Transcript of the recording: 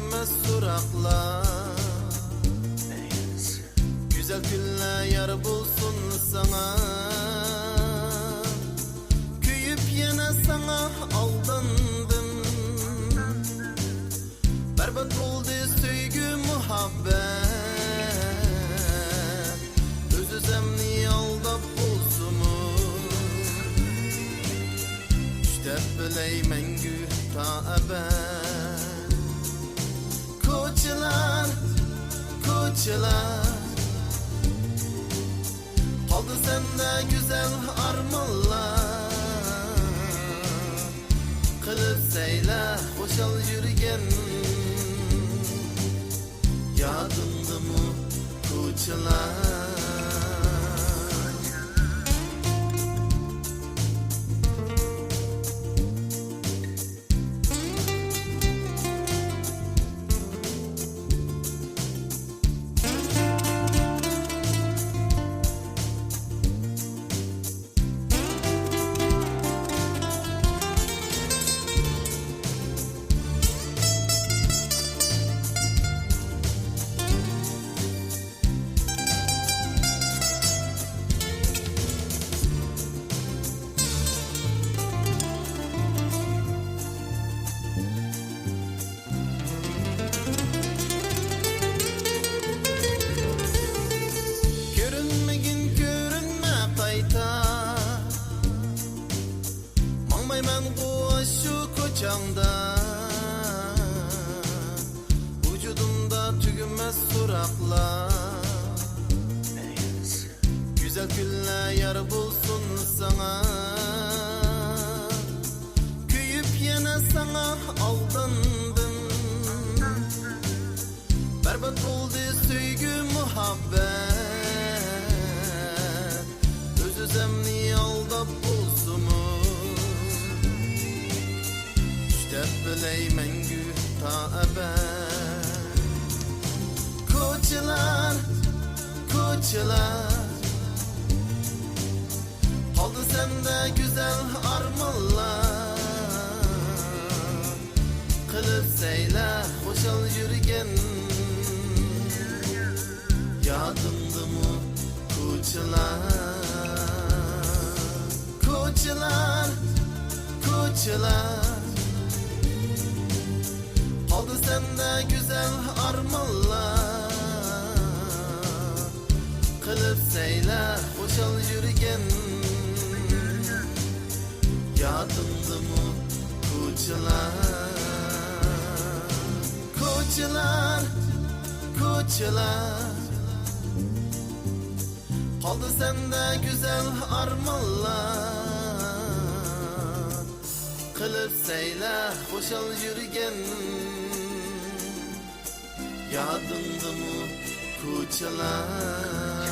tügünmez soraklar. Güzel günler yar bulsun sana. Köyüp yine sana aldandım. Berbat oldu söygü muhabbet. Öz-özemni aldap bulsunuz. İşte biley mengü ta ebed. Koçalar, koçalar, kaldı sende güzel armanlar. Kılıp seyle hoşal yürügen. Yadımdı mı koçalar? Ben şu koçamda, vücudumda tügünmez soraklar. Güzel günler yar bulsun sana. Köyüp yine sana aldandım. Berbat oldu söygü muhabbet. Öz-özemni aldap bulsunuz. Biley mengü ta ebed. Koçalar, koçalar, kaldı sende güzel armanlar. Kılıp seyle hoşal yürügen. Yadımdı mı koçalar? Koçalar, koçalar, kaldı sende güzel armanlar. Kılıp seyle hoşal yürügen. Yadımdı mı koçalar? Koçalar, koçalar, kaldı sende güzel armanlar. Kılıp seyle hoşal yürügen. Yadımdı mı koçalar?